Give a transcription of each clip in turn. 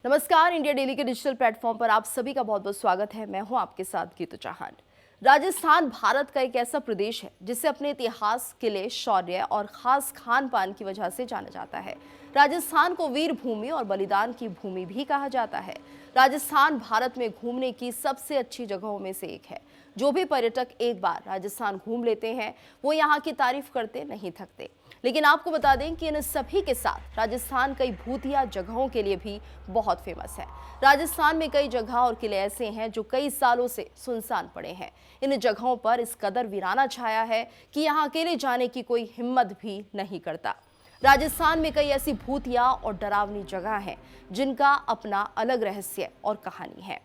नमस्कार। India daily के digital platform पर आप सभी का बहुत बहुत स्वागत है। मैं हूं आपके साथ गीतू चौहान। राजस्थान भारत का एक ऐसा प्रदेश है जिसे अपने इतिहास, किले, शौर्य और खास खान पान की वजह से जाना जाता है। राजस्थान को वीर भूमि और बलिदान की भूमि भी कहा जाता है। राजस्थान भारत में घूमने की सबसे अच्छी जगहों में से एक है। जो भी पर्यटक एक बार राजस्थान घूम लेते हैं वो यहाँ की तारीफ करते नहीं थकते। लेकिन आपको बता दें कि इन सभी के साथ राजस्थान कई भूतिया जगहों के लिए भी बहुत फेमस है। राजस्थान में कई जगह और किले ऐसे हैं जो कई सालों से सुनसान पड़े हैं। इन जगहों पर इस कदर वीराना छाया है कि यहाँ अकेले जाने की कोई हिम्मत भी नहीं करता। राजस्थान में कई ऐसी भूतिया और डरावनी जगह हैं जिनका अपना अलग रहस्य और कहानी है।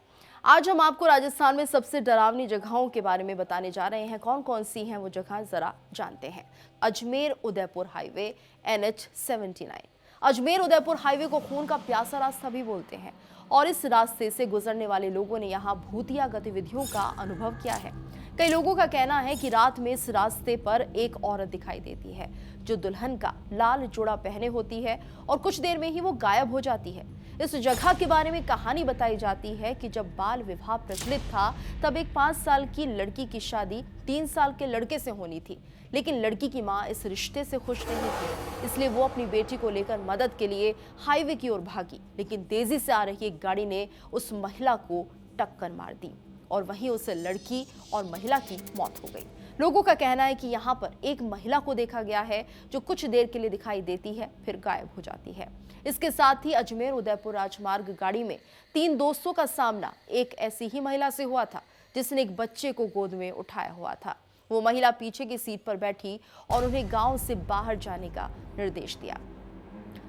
आज हम आपको राजस्थान में सबसे डरावनी जगहों के बारे में बताने जा रहे हैं। कौन कौन सी हैं वो जगह, जरा जानते हैं। Ajmer Udaipur highway NH79। Ajmer Udaipur highway को खून का प्यासा रास्ता भी बोलते हैं और इस रास्ते से गुजरने वाले लोगों ने यहाँ भूतिया गतिविधियों का अनुभव किया है। कई लोगों का कहना है कि रात में इस रास्ते पर एक औरत दिखाई देती है जो दुल्हन का लाल जोड़ा पहने होती है और कुछ देर में ही वो गायब हो जाती है। इस जगह के बारे में कहानी बताई जाती है कि जब बाल विवाह प्रचलित था तब एक 5 साल की लड़की की शादी 3 साल के लड़के से होनी थी, लेकिन लड़की की मां इस रिश्ते से खुश नहीं थी, इसलिए वो अपनी बेटी को लेकर मदद के लिए हाईवे की ओर भागी। लेकिन तेजी से आ रही एक गाड़ी ने उस महिला को टक्कर मार दी और वहीं उस लड़की और महिला की मौत हो गई। लोगों का कहना है कि यहाँ पर एक महिला को देखा गया है जो कुछ देर के लिए दिखाई देती है फिर गायब हो जाती है। इसके साथ ही अजमेर उदयपुर राजमार्ग गाड़ी में 3 दोस्तों का सामना एक ऐसी ही महिला से हुआ था जिसने एक बच्चे को गोद में उठाया हुआ था। वो महिला पीछे की सीट पर बैठी और उन्हें गांव से बाहर जाने का निर्देश दिया।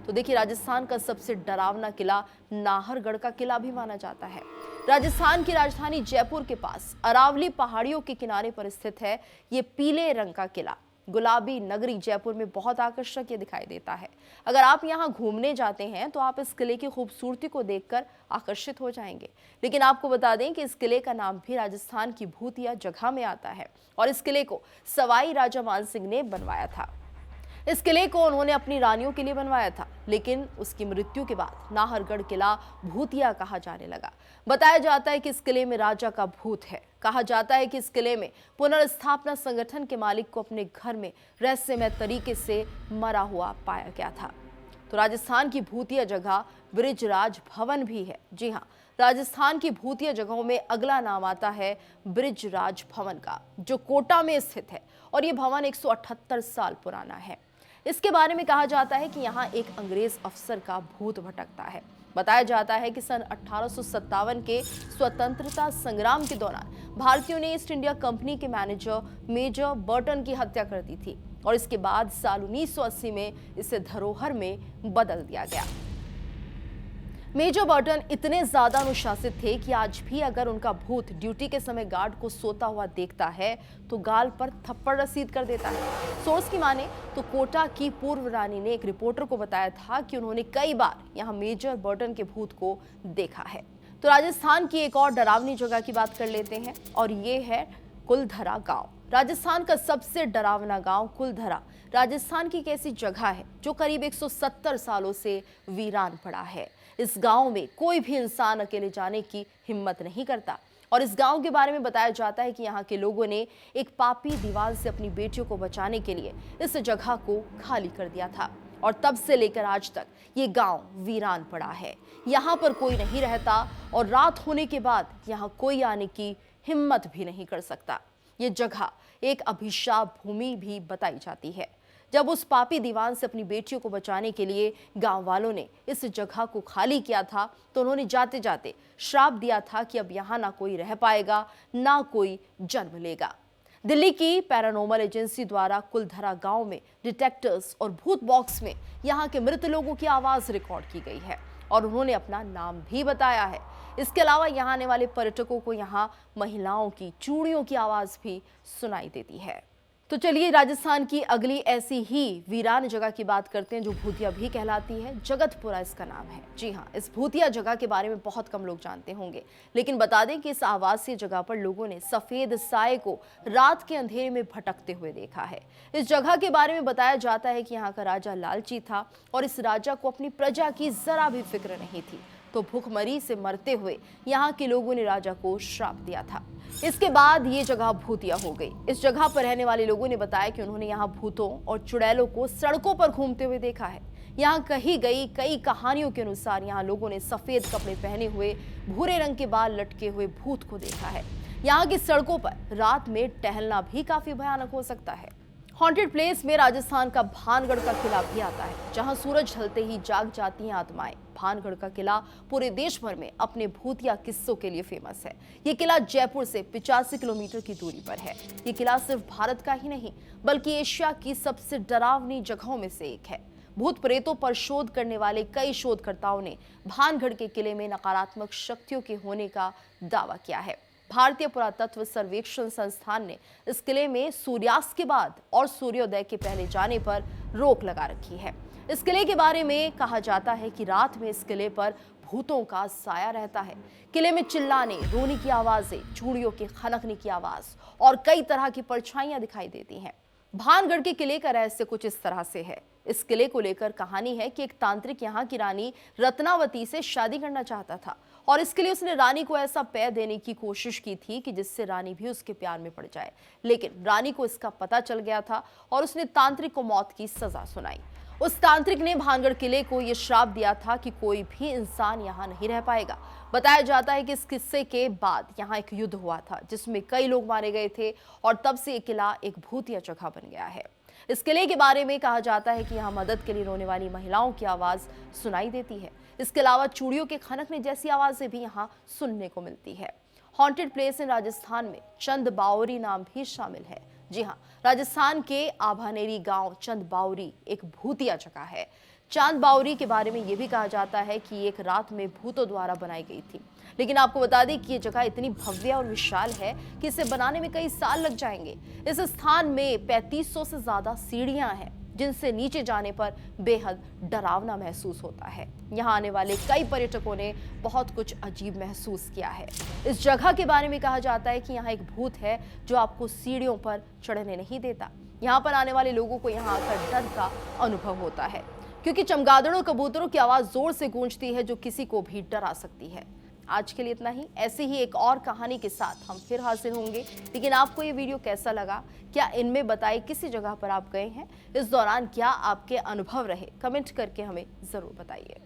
तो देखिए, राजस्थान का सबसे डरावना किला नाहरगढ़ का किला भी माना जाता है। राजस्थान की राजधानी जयपुर के पास अरावली पहाड़ियों के किनारे पर स्थित है ये पीले रंग का किला। गुलाबी नगरी जयपुर में बहुत आकर्षक ये दिखाई देता है। अगर आप यहाँ घूमने जाते हैं तो आप इस किले की खूबसूरती को देखकर आकर्षित हो जाएंगे। लेकिन आपको बता दें कि इस किले का नाम भी राजस्थान की भूतिया जगह में आता है और इस किले को सवाई राजा मानसिंह ने बनवाया था। इस किले को उन्होंने अपनी रानियों के लिए बनवाया था, लेकिन उसकी मृत्यु के बाद नाहरगढ़ किला भूतिया कहा जाने लगा। बताया जाता है कि इस किले में राजा का भूत है। कहा जाता है कि इस किले में पुनर्स्थापना संगठन के मालिक को अपने घर में रहस्यमय तरीके से मरा हुआ पाया गया था। तो राजस्थान की भूतिया जगह ब्रिजराज भवन भी है। जी हाँ, राजस्थान की भूतिया जगहों में अगला नाम आता है ब्रिजराज भवन का, जो कोटा में स्थित है और ये भवन 178 साल पुराना है। इसके बारे में कहा जाता है कि यहाँ एक अंग्रेज अफसर का भूत भटकता है। बताया जाता है कि सन 1857 के स्वतंत्रता संग्राम के दौरान भारतीयों ने ईस्ट इंडिया कंपनी के मैनेजर मेजर बर्टन की हत्या कर दी थी और इसके बाद साल 1980 में इसे धरोहर में बदल दिया गया। मेजर बर्टन इतने ज्यादा अनुशासित थे कि आज भी अगर उनका भूत ड्यूटी के समय गार्ड को सोता हुआ देखता है तो गाल पर थप्पड़ रसीद कर देता है। सोर्स की माने तो कोटा की पूर्व रानी ने एक रिपोर्टर को बताया था कि उन्होंने कई बार यहां मेजर बर्टन के भूत को देखा है। तो राजस्थान की एक और डरावनी जगह की बात कर लेते हैं और ये है कुलधरा गांव। राजस्थान का सबसे डरावना गांव कुलधरा राजस्थान की एक ऐसी जगह है जो करीब 170 सालों से वीरान पड़ा है। इस गांव में कोई भी इंसान अकेले जाने की हिम्मत नहीं करता और इस गांव के बारे में बताया जाता है कि यहाँ के लोगों ने एक पापी दीवार से अपनी बेटियों को बचाने के लिए इस जगह को खाली कर दिया था और तब से लेकर आज तक ये गांव वीरान पड़ा है। यहाँ पर कोई नहीं रहता और रात होने के बाद यहाँ कोई आने की हिम्मत भी नहीं कर सकता। ये जगह एक अभिशाप भूमि भी बताई जाती है। जब उस पापी दीवान से अपनी बेटियों को बचाने के लिए गांव वालों ने इस जगह को खाली किया था तो उन्होंने जाते जाते श्राप दिया था कि अब यहाँ ना कोई रह पाएगा ना कोई जन्म लेगा। दिल्ली की पैरानॉर्मल एजेंसी द्वारा कुलधरा गांव में डिटेक्टर्स और भूत बॉक्स में यहाँ के मृत लोगों की आवाज रिकॉर्ड की गई है और उन्होंने अपना नाम भी बताया है। इसके अलावा यहाँ आने वाले पर्यटकों को यहाँ महिलाओं की चूड़ियों की आवाज भी सुनाई देती है। तो चलिए राजस्थान की अगली ऐसी ही वीरान जगह की बात करते हैं जो भूतिया भी कहलाती है। जगतपुरा इसका नाम है। जी हाँ, इस भूतिया जगह के बारे में बहुत कम लोग जानते होंगे, लेकिन बता दें कि इस आवासीय जगह पर लोगों ने सफेद साए को रात के अंधेरे में भटकते हुए देखा है। इस जगह के बारे में बताया जाता है कि यहाँ का राजा लालची था और इस राजा को अपनी प्रजा की जरा भी फिक्र नहीं थी। तो भूखमरी से मरते हुए यहाँ के लोगों ने राजा को श्राप दिया था। इसके बाद ये जगह भूतिया हो गई। इस जगह पर रहने वाले लोगों ने बताया कि उन्होंने यहाँ भूतों और चुड़ैलों को सड़कों पर घूमते हुए देखा है। यहाँ कही गई कई कहानियों के अनुसार यहाँ लोगों ने सफेद कपड़े पहने हुए, भूरे रंग के बाल लटके हुए भूत को देखा है। यहाँ की सड़कों पर रात में टहलना भी काफी भयानक हो सकता है। हॉन्टेड प्लेस में राजस्थान का भानगढ़ का किला भी आता है, जहां सूरज ढलते ही जाग जाती हैं आत्माएं। भानगढ़ का किला पूरे देश भर में अपने भूतिया किस्सों के लिए फेमस है। ये किला जयपुर से 85 किलोमीटर की दूरी पर है। ये किला सिर्फ भारत का ही नहीं बल्कि एशिया की सबसे डरावनी जगहों में से एक है। भूत प्रेतों पर शोध करने वाले कई शोधकर्ताओं ने भानगढ़ के किले में नकारात्मक शक्तियों के होने का दावा किया है। भारतीय पुरातत्व सर्वेक्षण संस्थान ने इस किले में सूर्यास्त के बाद और सूर्योदय के पहले जाने पर रोक लगा रखी है। इस किले के बारे में कहा जाता है कि रात में इस किले पर भूतों का साया रहता है। किले में चिल्लाने, रोने की आवाजें, चूड़ियों के खनकने की आवाज और कई तरह की परछाइयां दिखाई देती हैं। भानगढ़ के किले का रहस्य कुछ इस तरह से है। इस किले को लेकर कहानी है कि एक तांत्रिक यहाँ की रानी रत्नावती से शादी करना चाहता था और इसके लिए उसने रानी को ऐसा पेय देने की कोशिश की थी कि जिससे रानी भी उसके प्यार में पड़ जाए। लेकिन रानी को इसका पता चल गया था और उसने तांत्रिक को मौत की सजा सुनाई। उस तांत्रिक ने भानगढ़ किले को यह श्राप दिया था कि कोई भी इंसान यहाँ नहीं रह पाएगा। बताया जाता है कि इस किस्से के बाद यहाँ एक युद्ध हुआ था जिसमें कई लोग मारे गए थे और तब से ये किला एक भूतिया जगह बन गया है। इस किले के बारे में कहा जाता है कि यहाँ मदद के लिए रोने वाली महिलाओं की आवाज सुनाई देती है। इसके अलावा चूड़ियों के खनकने जैसी आवाजें भी यहाँ सुनने को मिलती है। हॉन्टेड प्लेस इन राजस्थान में चंद बावरी नाम भी शामिल है। जी हाँ, राजस्थान के आभानेरी गांव चंद बावरी एक भूतिया जगह है। चांद बावरी के बारे में यह भी कहा जाता है कि एक रात में भूतों द्वारा बनाई गई थी। लेकिन आपको बता दें कि यह जगह इतनी भव्य और विशाल है कि इसे बनाने में कई साल लग जाएंगे। इस स्थान में 3500 से ज्यादा सीढ़ियां हैं जिनसे नीचे जाने पर बेहद डरावना महसूस होता है। यहाँ आने वाले कई पर्यटकों ने बहुत कुछ अजीब महसूस किया है। इस जगह के बारे में कहा जाता है कि यहाँ एक भूत है जो आपको सीढ़ियों पर चढ़ने नहीं देता। यहाँ पर आने वाले लोगों को यहाँ आकर डर का अनुभव होता है क्योंकि चमगादड़ों कबूतरों की आवाज जोर से गूंजती है जो किसी को भी डरा सकती है। आज के लिए इतना ही। ऐसे ही एक और कहानी के साथ हम फिर हाजिर होंगे। लेकिन आपको ये वीडियो कैसा लगा? क्या इनमें बताई किसी जगह पर आप गए हैं? इस दौरान क्या आपके अनुभव रहे? कमेंट करके हमें जरूर बताइए।